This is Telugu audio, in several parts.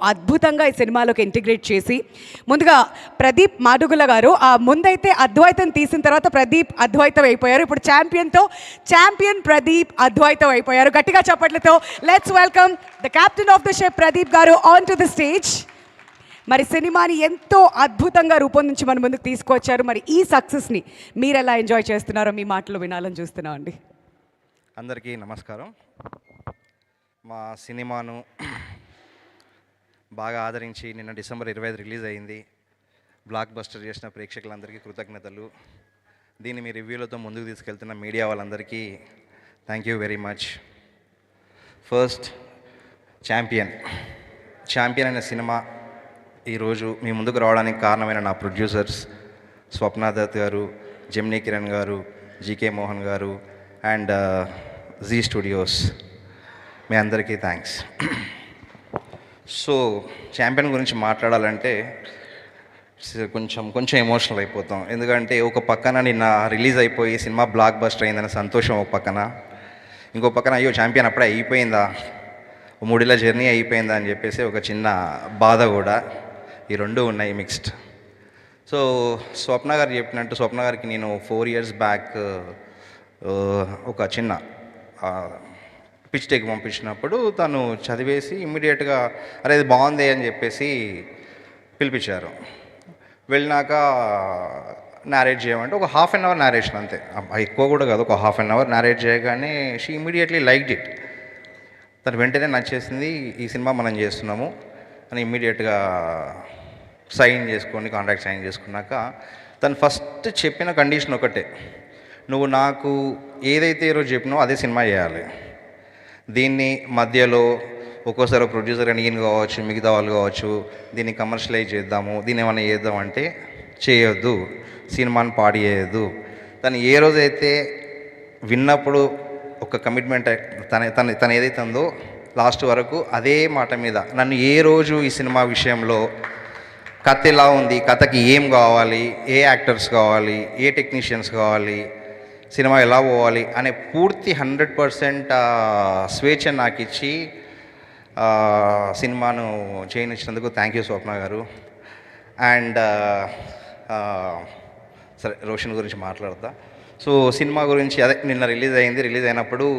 అద్భుతంగా ఈ సినిమాలోకి ఇంటిగ్రేట్ చేసి, ముందుగా ప్రదీప్ మాడుగుల గారు ముందైతే అద్వైతం తీసిన తర్వాత ప్రదీప్ అద్వైతం అయిపోయారు. ఇప్పుడు ఛాంపియన్ ప్రదీప్ అద్వైతం అయిపోయారు. గట్టిగా చప్పట్లతో let's welcome the captain of the ship Pradeep గారు ఆన్ టు ద స్టేజ్. మరి సినిమాని ఎంతో అద్భుతంగా రూపొందించి మన ముందుకు తీసుకొచ్చారు. మరి ఈ సక్సెస్ని మీరు ఎలా ఎంజాయ్ చేస్తున్నారో మీ మాటలు వినాలని చూస్తున్నాం అండి. అందరికీ నమస్కారం. మా సినిమాను బాగా ఆదరించి నిన్న డిసెంబర్ 25 రిలీజ్ అయింది. బ్లాక్ బస్టర్ చేసిన ప్రేక్షకులందరికీ కృతజ్ఞతలు. దీన్ని మీ రివ్యూలతో ముందుకు తీసుకెళ్తున్న మీడియా వాళ్ళందరికీ thank you very much. First champion అనే సినిమా ఈరోజు మీ ముందుకు రావడానికి కారణమైన నా ప్రొడ్యూసర్స్ స్వప్న దత్ గారు, జెమినీ కిరణ్ గారు, జీకే మోహన్ గారు అండ్ జీ స్టూడియోస్, మీ అందరికీ థ్యాంక్స్. సో ఛాంపియన్ గురించి మాట్లాడాలంటే కొంచెం ఎమోషనల్ అయిపోతాం. ఎందుకంటే ఒక పక్కన నిన్న రిలీజ్ అయిపోయి సినిమా బ్లాక్ బస్టర్ అయిందనే సంతోషం ఒక పక్కన, ఇంకో పక్కన అయ్యో ఛాంపియన్ అప్పుడే అయిపోయిందా, 3 ఏళ్ల జర్నీ అయిపోయిందా అని చెప్పేసి ఒక చిన్న బాధ కూడా. ఈ రెండు ఉన్నాయి మిక్స్డ్. సో స్వప్న గారు చెప్పినట్టు, స్వప్న గారికి నేను 4 years బ్యాక్ ఒక చిన్న పిచ్ టేక్ పంపించినప్పుడు తను చదివేసి ఇమ్మీడియట్గా అరే ఇది బాగుంది అని చెప్పేసి పిలిపించారు. వెళ్ళినాక నారేట్ చేయమంటే ఒక 1/2 hour నారేషన్ అంతే, ఎక్కువ కూడా కాదు, ఒక 1/2 hour నారేట్ చేయగానే షీ ఇమ్మీడియట్లీ లైక్డ్ ఇట్. తను వెంటనే నచ్చేసింది, ఈ సినిమా మనం చేస్తున్నాము అని ఇమ్మీడియట్గా కాంట్రాక్ట్ సైన్ చేసుకున్నాక తను ఫస్ట్ చెప్పిన కండిషన్ ఒకటే, నువ్వు నాకు ఏదైతే ఈరోజు చెప్పినావో అదే సినిమా చేయాలి. దీన్ని మధ్యలో ఒక్కోసారి ప్రొడ్యూసర్ అని ఈయన కావచ్చు, మిగతా వాళ్ళు కావచ్చు, దీన్ని కమర్షియలైజ్ చేద్దాము, దీన్ని ఏమైనా చేద్దామంటే చేయొద్దు, సినిమాని పాడి చేయొద్దు. తను ఏ రోజైతే విన్నప్పుడు ఒక కమిట్మెంట్ తను ఏదైతే ఉందో లాస్ట్ వరకు అదే మాట మీద నన్ను ఏ రోజు ఈ సినిమా విషయంలో కథ ఎలా ఉంది, కథకి ఏం కావాలి, ఏ యాక్టర్స్ కావాలి, ఏ టెక్నీషియన్స్ కావాలి, సినిమా ఎలా పోవాలి అనే పూర్తి 100% స్వేచ్ఛ నాకు ఇచ్చి సినిమాను చేయనిచ్చినందుకు థ్యాంక్ యూ స్వప్న గారు. అండ్ సరే రోషన్ గురించి మాట్లాడతా. సో సినిమా గురించి అదే నిన్న రిలీజ్ అయినప్పుడు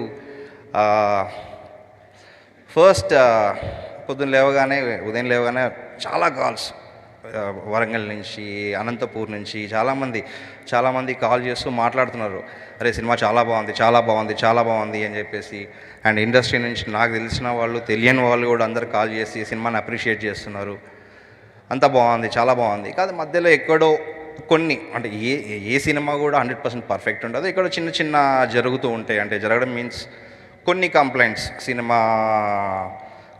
ఫస్ట్ ఉదయం లేవగానే చాలా కాల్స్, వరంగల్ నుంచి, అనంతపూర్ నుంచి చాలామంది కాల్ చేస్తూ మాట్లాడుతున్నారు, అరే సినిమా చాలా బాగుంది అని చెప్పేసి. అండ్ ఇండస్ట్రీ నుంచి నాకు తెలిసిన వాళ్ళు, తెలియని వాళ్ళు కూడా అందరు కాల్ చేసి సినిమాని అప్రిషియేట్ చేస్తున్నారు. అంత బాగుంది, చాలా బాగుంది. కాదు మధ్యలో ఎక్కడో కొన్ని, అంటే ఏ సినిమా కూడా 100% పర్ఫెక్ట్ ఉండదు, ఎక్కడో చిన్న జరుగుతూ ఉంటాయి. అంటే జరగడం మీన్స్ కొన్ని కంప్లైంట్స్, సినిమా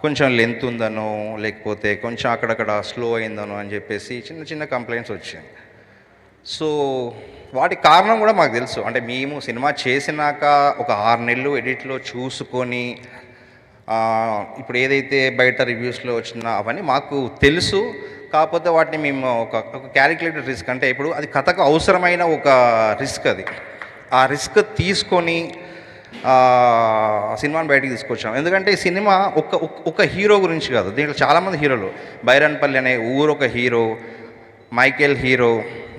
కొంచెం లెంత్ ఉందనో లేకపోతే కొంచెం అక్కడక్కడ స్లో అయిందనో అని చెప్పేసి చిన్న కంప్లైంట్స్ వచ్చాయి. సో వాటి కారణం కూడా మాకు తెలుసు. అంటే మేము సినిమా చేసినాక ఒక 6 నెలలు ఎడిట్లో చూసుకొని ఇప్పుడు ఏదైతే బయట రివ్యూస్లో వచ్చినా అవన్నీ మాకు తెలుసు. కాకపోతే వాటిని మేము ఒక క్యాలిక్యులేటెడ్ రిస్క్, అంటే ఇప్పుడు అది కథకు అవసరమైన ఒక రిస్క్, ఆ రిస్క్ తీసుకొని సినిమాని బయటికి తీసుకొచ్చాం. ఎందుకంటే ఈ సినిమా ఒక హీరో గురించి కాదు, దీంట్లో చాలామంది హీరోలు, బైరన్పల్లి అనే ఊరు ఒక హీరో, మైకేల్ హీరో,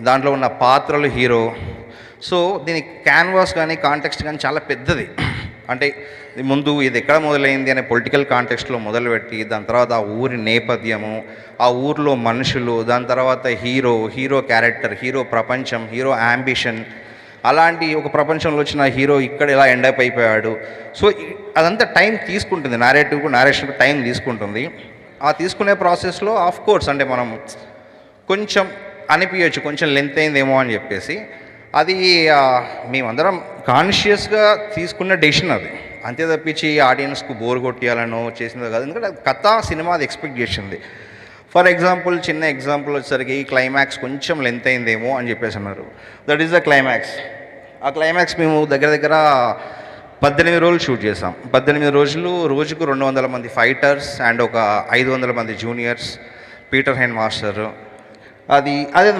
దాంట్లో ఉన్న పాత్రలు హీరో. సో దీని క్యాన్వాస్ కానీ కాంటెక్స్ట్ కానీ చాలా పెద్దది. అంటే ముందు ఇది ఎక్కడ మొదలైంది అనే పొలిటికల్ కాంటెక్స్ట్లో మొదలుపెట్టి, దాని తర్వాత ఆ ఊరి నేపథ్యము, ఆ ఊరిలో మనుషులు, దాని తర్వాత హీరో క్యారెక్టర్, హీరో ప్రపంచం, హీరో యాంబిషన్, అలాంటి ఒక ప్రపంచంలో వచ్చిన హీరో ఇక్కడ ఎలా ఎండప్ అయిపోయాడు. సో అదంతా టైం తీసుకుంటుంది, నేరేషన్కి టైం తీసుకుంటుంది. ఆ తీసుకునే ప్రాసెస్లో ఆఫ్ కోర్స్ అంటే మనం కొంచెం అనిపించవచ్చు కొంచెం లెంత్ అయిందేమో అని చెప్పేసి. అది మేమందరం కాన్షియస్గా తీసుకున్న డెసిషన్ అది, అంతే తప్పించి ఆడియన్స్కు బోర్ కొట్టియాలనో చేసిందో కాదు. ఎందుకంటే కథ సినిమా అది ఎక్స్పెక్ట్ చేసింది. ఫర్ ఎగ్జాంపుల్, చిన్న ఎగ్జాంపుల్ వచ్చేసరికి ఈ క్లైమాక్స్ కొంచెం లెంత్ అయిందేమో అని చెప్పేసి అన్నారు. That is the climax. ఆ క్లైమాక్స్ మేము దగ్గర 18 రోజులు షూట్ చేసాం. 18 రోజులు, రోజుకు 200 మంది ఫైటర్స్ అండ్ ఒక 500 మంది జూనియర్స్, పీటర్ హెన్ మాస్టర్. అది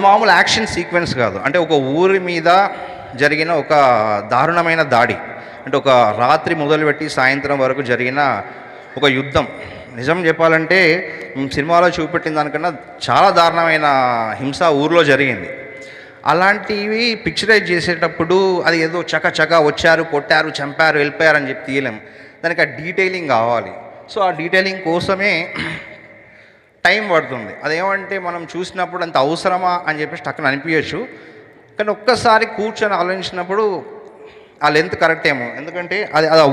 మామూలు యాక్షన్ సీక్వెన్స్ కాదు. అంటే ఒక ఊరి మీద జరిగిన ఒక దారుణమైన దాడి, అంటే ఒక రాత్రి మొదలుపెట్టి సాయంత్రం వరకు జరిగిన ఒక యుద్ధం నిజం చెప్పాలంటే సినిమాలో చూపెట్టిన దానికన్నా చాలా దారుణమైన హింస ఊర్లో జరిగింది. అలాంటివి పిక్చరైజ్ చేసేటప్పుడు అది ఏదో చక వచ్చారు, కొట్టారు, చంపారు, వెళ్ళిపోయారు అని చెప్పి తీయలేం. దానికి ఆ డీటెయిలింగ్ కావాలి. సో ఆ డీటెయిలింగ్ కోసమే టైం పడుతుంది. అదేమంటే మనం చూసినప్పుడు అంత అవసరమా అని చెప్పేసి టక్కున అనిపించచ్చు. కానీ ఒక్కసారి కూర్చొని ఆలోచించినప్పుడు ఆ లెంత్ కరెక్ట్ ఏమో. ఎందుకంటే అది అది ఆ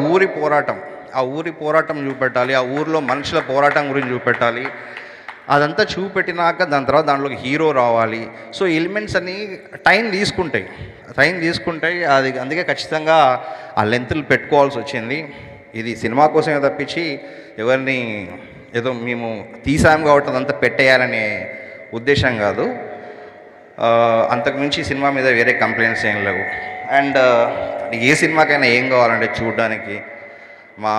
ఊరి పోరాటం చూపెట్టాలి, ఆ ఊరిలో మనుషుల పోరాటం గురించి చూపెట్టాలి. అదంతా చూపెట్టినాక దాని తర్వాత దాంట్లోకి హీరో రావాలి. సో ఎలిమెంట్స్ అన్నీ టైం తీసుకుంటాయి. అది అందుకే ఖచ్చితంగా ఆ లెంత్లు పెట్టుకోవాల్సి వచ్చింది. ఇది సినిమా కోసమే తప్పించి ఎవరిని ఏదో మేము తీసాం కాబట్టి అదంతా పెట్టేయాలనే ఉద్దేశం కాదు. అంతకుమించి సినిమా మీద వేరే కంప్లైంట్స్ ఏం లేవు. అండ్ ఏ సినిమాకైనా ఏం కావాలంటే చూడడానికి మా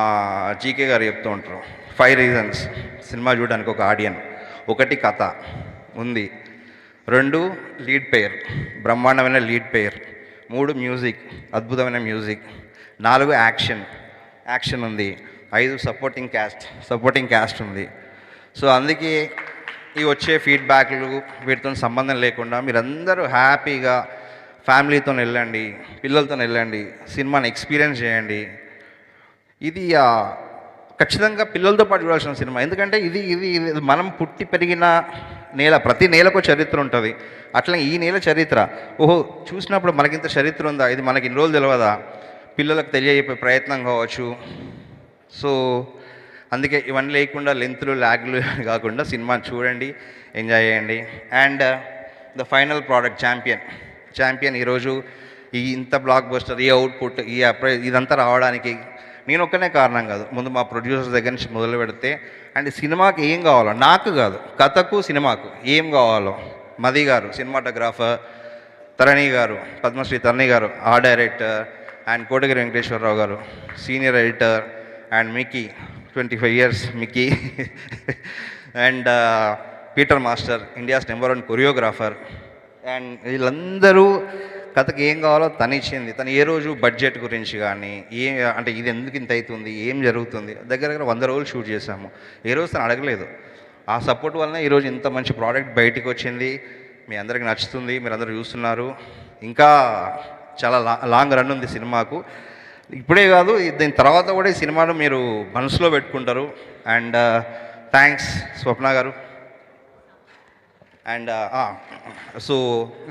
జీకే గారు చెప్తూ ఉంటారు 5 రీజన్స్ సినిమా చూడడానికి ఒక ఆడియన్. 1 కథ ఉంది, 2 లీడ్ పెయిర్, బ్రహ్మాండమైన లీడ్ పెయిర్, 3 మ్యూజిక్, అద్భుతమైన మ్యూజిక్, 4 యాక్షన్ ఉంది, 5 సపోర్టింగ్ క్యాస్ట్ ఉంది. సో అందుకే ఈ వచ్చే ఫీడ్బ్యాక్లు వీటితో సంబంధం లేకుండా మీరందరూ హ్యాపీగా ఫ్యామిలీతో వెళ్ళండి, పిల్లలతో వెళ్ళండి, సినిమాని ఎక్స్పీరియన్స్ చేయండి. ఇది ఖచ్చితంగా పిల్లలతో పాటు చూడాల్సిన సినిమా. ఎందుకంటే ఇది ఇది ఇది మనం పుట్టి పెరిగిన నేల, ప్రతి నేలకు చరిత్ర ఉంటుంది. అట్లా ఈ నేల చరిత్ర చూసినప్పుడు మనకింత చరిత్ర ఉందా, ఇది మనకి ఇన్ని రోజులు తెలియదా, పిల్లలకు తెలియజెప్పే ప్రయత్నం కావచ్చు. సో అందుకే ఇవన్నీ లేకుండా లెంత్లు ల్యాగ్లు కాకుండా సినిమా చూడండి, ఎంజాయ్ చేయండి. And the final product champion ఈరోజు ఇంత బ్లాక్ బస్టర్, ఈ అవుట్పుట్, ఇదంతా రావడానికి నేను ఒక్కనే కారణం కాదు. ముందు మా ప్రొడ్యూసర్స్ దగ్గర నుంచి మొదలు పెడితే అండ్ సినిమాకి ఏం కావాలో, నాకు కాదు కథకు సినిమాకు ఏం కావాలో మది గారు సినిమాటోగ్రాఫర్, తరణి గారు, పద్మశ్రీ తరణి గారు art director, and Kotagiri Venkateswararao గారు senior editor, and Mickey 25 years Mickey and Peter master India's #1 choreographer. And వీళ్ళందరూ కథకి ఏం కావాలో తను ఇచ్చింది. తను ఏ రోజు బడ్జెట్ గురించి కానీ అంటే ఇది ఎందుకు ఇంత అవుతుంది, ఏం జరుగుతుంది, దగ్గర 100 రోజులు షూట్ చేశాము, ఏ రోజు తను అడగలేదు. ఆ సపోర్ట్ వలన ఈరోజు ఇంత మంచి ప్రోడక్ట్ బయటికి వచ్చింది. మీ అందరికి నచ్చుతుంది, మీరు అందరూ చూస్తున్నారు. ఇంకా చాలా లాంగ్ రన్ ఉంది సినిమాకు. ఇప్పుడే కాదు, దీని తర్వాత కూడా ఈ సినిమాను మీరు మనసులో పెట్టుకుంటారు. అండ్ థ్యాంక్స్ స్వప్న గారు. అండ్ సో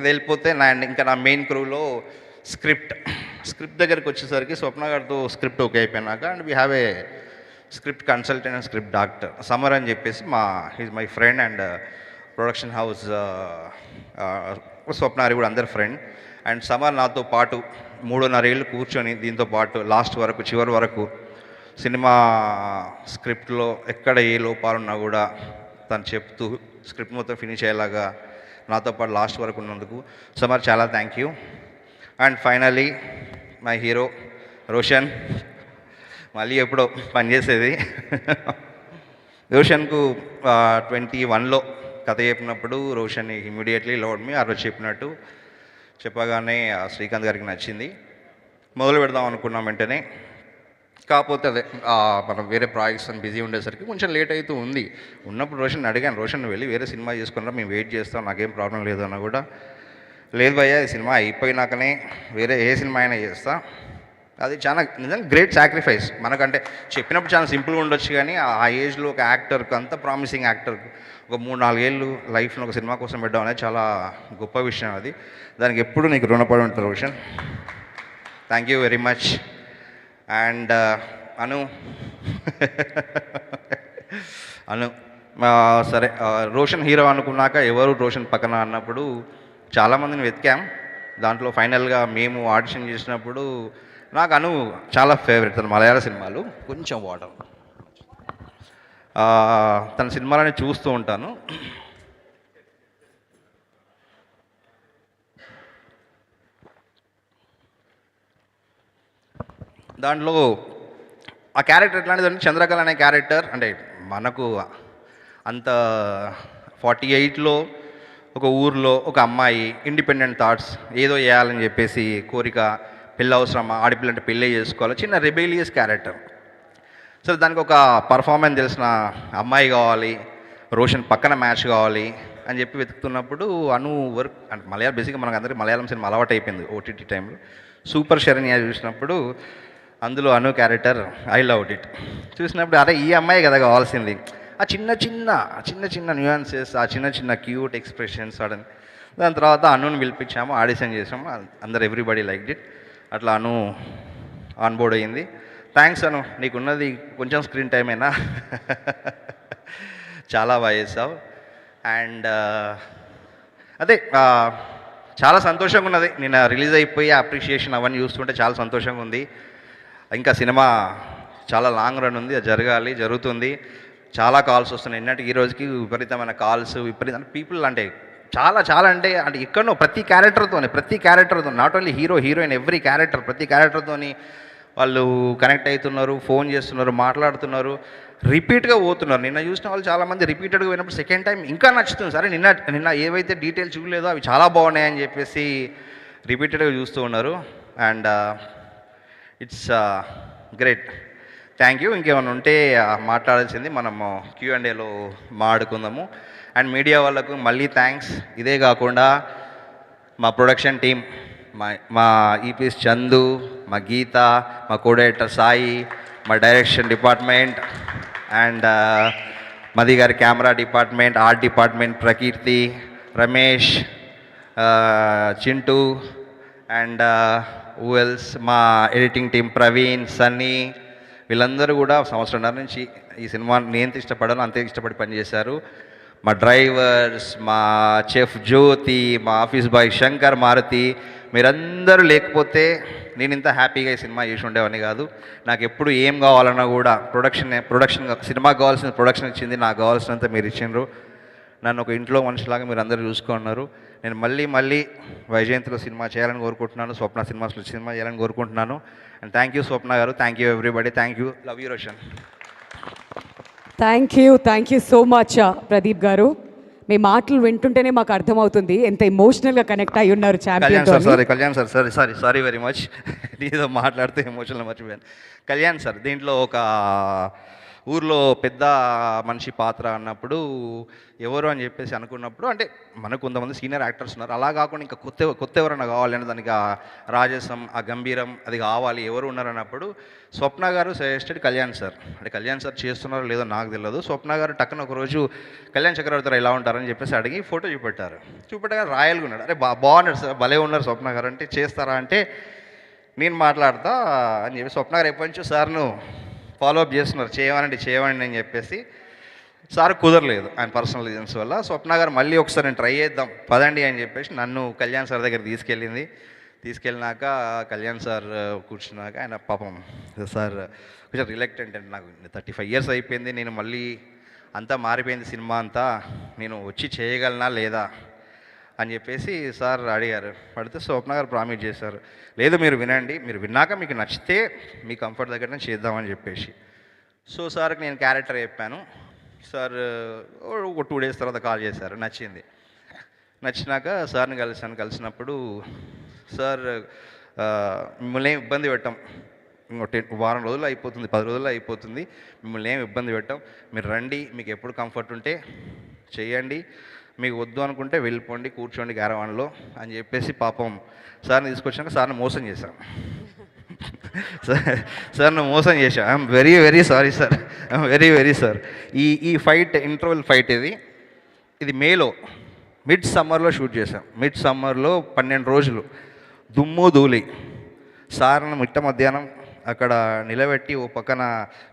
వెళ్ళిపోతే ఇంకా నా మెయిన్ క్రూలో స్క్రిప్ట్ దగ్గరికి వచ్చేసరికి స్వప్న గారితో స్క్రిప్ట్ ఓకే అయిపోయినాక and we have a script consultant and script doctor Samar అని చెప్పేసి he's my friend and production house స్వప్నారి కూడా అందరి ఫ్రెండ్. అండ్ సమర్ నాతో పాటు 3.5 ఏళ్ళు కూర్చొని దీంతో పాటు లాస్ట్ వరకు చివరి వరకు సినిమా స్క్రిప్ట్లో ఎక్కడ ఏ లోపాలున్నా కూడా తను చెప్తూ స్క్రిప్ట్ మొత్తం ఫినిష్ అయ్యేలాగా నాతో పాటు లాస్ట్ వరకు ఉన్నందుకు సమర్ చాలా thank you. And finally my hero Roshan, మళ్ళీ ఎప్పుడో పనిచేసేది. రోషన్కు 21లో కథ చెప్పినప్పుడు రోషన్ ఇమీడియట్లీ లౌడ్ మీ ఆ రోజు చెప్పగానే శ్రీకాంత్ గారికి నచ్చింది. మొదలు పెడదాం అనుకున్నాం వెంటనే. కాకపోతే అదే మనం వేరే ప్రాజెక్ట్స్ అని బిజీ ఉండేసరికి కొంచెం లేట్ అవుతూ ఉంది. ఉన్నప్పుడు రోషన్ అడిగాను, రోషన్ వెళ్ళి వేరే సినిమా చేసుకున్నా మేము వెయిట్ చేస్తాం, నాకేం ప్రాబ్లం లేదు అన్న కూడా, లేదు భయ్యా ఈ సినిమా అయిపోయినాకనే వేరే ఏ సినిమా అయినా చేస్తా. అది చాలా నిజంగా గ్రేట్ సాక్రిఫైస్. మనకంటే చెప్పినప్పుడు చాలా సింపుల్గా ఉండొచ్చు, కానీ ఆ ఏజ్లో ఒక యాక్టర్కి, అంత ప్రామిసింగ్ యాక్టర్కి ఒక 3-4 ఏళ్ళు లైఫ్లో ఒక సినిమా కోసం పెట్టడం అనేది చాలా గొప్ప విషయం. అది దానికి ఎప్పుడు నీకు రుణపడి ఉంటారు Roshan. Thank you very much. And Anu సరే, రోషన్ హీరో అనుకున్నాక ఎవరు రోషన్ పక్కన అన్నప్పుడు చాలామందిని వెతికాం. దాంట్లో ఫైనల్గా మేము ఆడిషన్ చేసినప్పుడు నాకు అను చాలా ఫేవరెట్. తన మలయాళ సినిమాలు కొంచెం వాటర్ తన సినిమాలని చూస్తూ ఉంటాను. దాంట్లో ఆ క్యారెక్టర్ ఎట్లాంటిదంటే చంద్రకళ అనే క్యారెక్టర్, అంటే మనకు అంత 48లో ఒక ఊర్లో ఒక అమ్మాయి ఇండిపెండెంట్ థాట్స్, ఏదో చేయాలని చెప్పేసి కోరిక, పెళ్ళి అవసరమా, ఆడపిల్ల అంటే పెళ్ళే చేసుకోవాలి, చిన్న రెబేలియస్ క్యారెక్టర్. సరే దానికి ఒక పర్ఫార్మెన్స్ తెలిసిన అమ్మాయి కావాలి, రోషన్ పక్కన మ్యాచ్ కావాలి అని చెప్పి వెతుకుతున్నప్పుడు అను వర్క్ అంటే మలయాళం బేసిక్గా మనకు అందరికీ మలయాళం సినిమా అలవాటు అయిపోయింది ఓటీటీ టైంలో. సూపర్ శరణ్య చూసినప్పుడు అందులో అను క్యారెక్టర్ ఐ లవ్ ఇట్ చూసినప్పుడు అరే ఈ అమ్మాయి కదా కావాల్సింది. ఆ చిన్న చిన్న న్యూయాన్సెస్, ఆ చిన్న చిన్న క్యూట్ ఎక్స్ప్రెషన్స్ సడన్. దాని తర్వాత అనుని పిలిపించాము, ఆడిషన్ చేసాము, అందరు ఎవ్రీబడి లైక్ ఇట్. అట్లా అను ఆన్ బోర్డ్ అయ్యింది. థ్యాంక్స్ అను, నీకున్నది కొంచెం స్క్రీన్ టైం అయినా చాలా బాగా చేసావు. అండ్ అదే చాలా సంతోషంగా ఉన్నది. నిన్న రిలీజ్ అయిపోయి అప్రిషియేషన్ అవన్నీ చూస్తుంటే చాలా సంతోషంగా ఉంది. ఇంకా సినిమా చాలా లాంగ్ రన్ ఉంది, అది జరుగుతుంది. చాలా కాల్స్ వస్తున్నాయి. ఈ రోజుకి విపరీతమైన కాల్స్, విపరీతమైన పీపుల్ అంటే చాలా అంటే ఎక్కడో ప్రతి క్యారెక్టర్తో not only hero heroine every character ప్రతి క్యారెక్టర్తోని వాళ్ళు కనెక్ట్ అవుతున్నారు, ఫోన్ చేస్తున్నారు, మాట్లాడుతున్నారు, రిపీట్గా పోతున్నారు. నిన్న చూసిన వాళ్ళు చాలామంది రిపీటెడ్గా పోయినప్పుడు సెకండ్ టైం ఇంకా నచ్చుతుంది. సరే నిన్న ఏవైతే డీటెయిల్స్ చూడలేదో అవి చాలా బాగున్నాయని చెప్పేసి రిపీటెడ్గా చూస్తూ ఉన్నారు. And it's great. Thank you. ఇంకేమైనా ఉంటే మాట్లాడాల్సింది మనము Q&Aలో మాట్లాడుకుందాము. అండ్ మీడియా వాళ్ళకు మళ్ళీ థ్యాంక్స్. ఇదే కాకుండా మా ప్రొడక్షన్ టీం, మా ఈపీఎస్ చందు, మా గీత, మా కోడైరెక్టర్ సాయి, మా డైరెక్షన్ డిపార్ట్మెంట్ అండ్ మది గారి camera department, art department Prakeerthi, Ramesh, Chintu and ఊఎల్స్, మా ఎడిటింగ్ టీం ప్రవీణ్, సన్నీ, వీళ్ళందరూ కూడా సంవత్సరంన్నర నుంచి ఈ సినిమా నేను ఎంత ఇష్టపడాలో అంతే ఇష్టపడి పనిచేశారు. మా డ్రైవర్స్, మా చెఫ్ జ్యోతి, మా ఆఫీస్ బాయ్ శంకర్, మారుతి, మీరందరూ లేకపోతే నేను ఇంత హ్యాపీగా ఈ సినిమా చేసి ఉండేవాడిని కాదు. నాకు ఎప్పుడు ఏం కావాలన్నా కూడా ప్రొడక్షన్ సినిమాకి కావాల్సిన ప్రొడక్షన్ ఇచ్చింది, నాకు కావాల్సినంత మీరు ఇచ్చిండ్రు. నన్ను ఒక ఇంట్లో మనిషిలాగా మీరు అందరూ చూసుకున్నారు. నేను మళ్ళీ వైజయంతిలో సినిమా చేయాలని కోరుకుంటున్నాను, స్వప్న సినిమాస్లో సినిమా చేయాలని కోరుకుంటున్నాను. అండ్ థ్యాంక్ యూ స్వప్న గారు, thank you everybody, thank you, love you Roshan. Thank you so much Pradeep గారు. మీ మాటలు వింటుంటేనే మాకు అర్థమవుతుంది ఎంత ఎమోషనల్గా కనెక్ట్ అయి ఉన్నారు champion. Kalyan sir sorry very much, నీతో మాట్లాడుతూ ఎమోషనల్ మర్చిపోయాను. కళ్యాణ్ సార్ దీంట్లో ఒక ఊర్లో పెద్ద మనిషి పాత్ర అన్నప్పుడు ఎవరు అని చెప్పేసి అనుకున్నప్పుడు అంటే మనకు కొంతమంది సీనియర్ యాక్టర్స్ ఉన్నారు, అలా కాకుండా ఇంకా కొత్త ఎవరైనా కావాలి అంటే దానికి ఆ రాజసం, ఆ గంభీరం అది కావాలి, ఎవరు ఉన్నారు అన్నప్పుడు స్వప్న గారు సజెస్టెడ్ కళ్యాణ్ సార్. అంటే కళ్యాణ్ సార్ చేస్తున్నారో లేదో నాకు తెలియదు. స్వప్న గారు టక్కున ఒకరోజు కళ్యాణ్ చక్రవర్తి ఎలా ఉంటారని చెప్పేసి అడిగి ఫోటో చూపెట్టగా రాయల్గా ఉన్నాడు. అరే బాగున్నాడు సార్, భలే ఉన్నారు స్వప్న గారు అంటే చేస్తారా అంటే నేను మాట్లాడతా అని చెప్పి స్వప్న గారు ఎప్పటి నుంచో సార్ను ఫాలోఅప్ చేస్తున్నారు, చేయమండి అని చెప్పేసి. సార్ కుదరలేదు ఆయన పర్సనల్ రీజన్స్ వల్ల. స్వప్న గారు మళ్ళీ ఒకసారి నేను ట్రై చేద్దాం పదండి అని చెప్పేసి నన్ను కళ్యాణ్ సార్ దగ్గర తీసుకెళ్ళినాక కళ్యాణ్ సార్ కూర్చున్నాక ఆయన పాపం సార్ కొంచెం రిలక్టెంట్ అండి, నాకు 35 years అయిపోయింది, నేను మళ్ళీ అంతా మారిపోయింది సినిమా అంతా, నేను వచ్చి చేయగలనా లేదా అని చెప్పేసి సార్ అడిగారు. పడితే స్వప్న గారు ప్రామిస్ చేశారు, లేదు మీరు వినండి, మీరు విన్నాక మీకు నచ్చితే మీ కంఫర్ట్ దగ్గర చేద్దామని చెప్పేసి. సో సార్కి నేను క్యారెక్టర్ చెప్పాను. సార్ ఒక 2 days తర్వాత కాల్ చేశారు, నచ్చినాక సార్ని కలిసినప్పుడు సార్ మిమ్మల్ని ఏం ఇబ్బంది పెట్టాం, ఇంకో వారం రోజులు అయిపోతుంది, 10 రోజుల్లో అయిపోతుంది, మిమ్మల్ని ఏం ఇబ్బంది పెట్టాం, మీరు రండి, మీకు ఎప్పుడు కంఫర్ట్ ఉంటే చేయండి, మీకు వద్దు అనుకుంటే వెళ్ళిపోండి, కూర్చోండి క్యారవాన్లో అని చెప్పేసి పాపం సార్ని తీసుకొచ్చాక సార్ని మోసం చేశాను. సార్ని మోసం చేశాను. I'm very sorry sir, I'm very sir. ఈ ఫైట్ ఇంటర్వెల్ ఫైట్ ఇది మేలో మిడ్ సమ్మర్లో షూట్ చేశాం. మిడ్ సమ్మర్లో 12 రోజులు దుమ్ము ధూళి. సార్ని మిట్ట మధ్యాహ్నం అక్కడ నిలబెట్టి ఓ పక్కన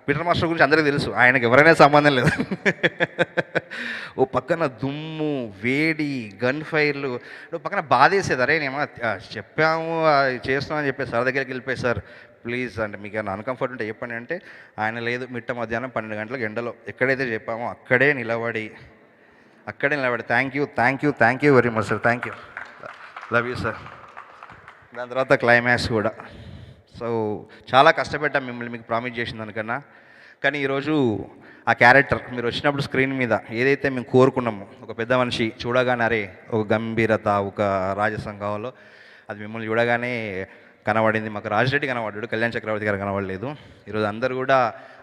పీటర్ మాస్టర్ గురించి అందరికీ తెలుసు, ఆయనకి ఎవరైనా సంబంధం లేదు. ఓ పక్కన దుమ్ము, వేడి, గన్ ఫైర్లు, పక్కన బాధేసేది. అరే నేను చెప్పాము చేస్తున్నామని చెప్పేసి సార్ దగ్గరికి వెళ్ళిపోయి సార్ ప్లీజ్ అంటే మీకు ఏమైనా అన్కంఫర్ట్ ఉంటే చెప్పండి అంటే ఆయన లేదు, మిట్ట మధ్యాహ్నం 12 గంటలకు ఎండలో ఎక్కడైతే చెప్పామో అక్కడే నిలబడి thank you very much sir, thank you, love you sir. దాని తర్వాత క్లైమాక్స్ కూడా. సో చాలా కష్టపడ్డాం మిమ్మల్ని మీకు ప్రామిస్ చేసిన దానికన్నా. కానీ ఈరోజు ఆ క్యారెక్టర్ మీరు వచ్చినప్పుడు స్క్రీన్ మీద ఏదైతే మేము కోరుకున్నామో, ఒక పెద్ద మనిషి చూడగానే అరే ఒక గంభీరత, ఒక రాజసం కావాలో అది మిమ్మల్ని చూడగానే కనబడింది. మాకు రాజరెడ్డి కనబడ్డాడు, కళ్యాణ్ చక్రవర్తి గారు కనబడలేదు. ఈరోజు అందరూ కూడా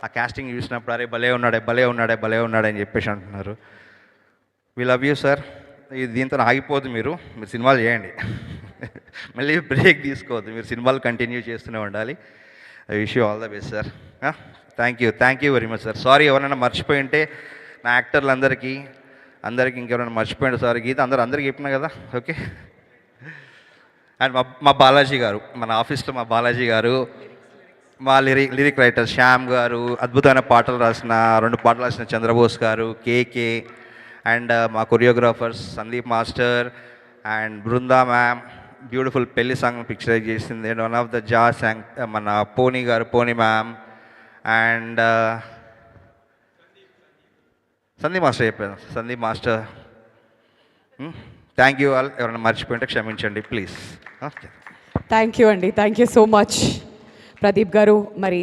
ఆ కాస్టింగ్ చూసినప్పుడు అరే భలే ఉన్నాడే భలే ఉన్నాడే భలే ఉన్నాడే అని చెప్పేసి అంటున్నారు. We love you sir. దీంతో ఆగిపోదు, మీరు సినిమాలు చేయండి. మళ్ళీ బ్రేక్ తీసుకోవద్దు, మీరు సినిమాలు కంటిన్యూ చేస్తూనే ఉండాలి. I wish you all the best sir. Thank you very much sir. Sorry ఎవరైనా మర్చిపోయి ఉంటే నా యాక్టర్లందరికీ ఇంకెవరైనా మర్చిపోయింది సార్. గీత అందరికీ చెప్పినా కదా, ఓకే. అండ్ మా బాలాజీ గారు, మన ఆఫీస్లో మా బాలాజీ గారు, మా లిరిక్ రైటర్ శ్యామ్ గారు, అద్భుతమైన పాటలు రాసిన 2 పాటలు రాసిన చంద్రబోస్ గారు, కేకే, అండ్ మా choreographers Sandeep master and Brinda ma'am, beautiful పెళ్లి సాంగ్ పిక్చరైజ్ చేసింది. And one of the song మన పోనీ గారు, పోనీ మ్యామ్, అండ్ సందీప్ మాస్టర్ చెప్పాను, Sandeep master. Thank you all. ఎవరైనా మర్చిపోయింటే క్షమించండి ప్లీజ్. థ్యాంక్ యూ అండి, thank you so much Pradeep గారు. మరి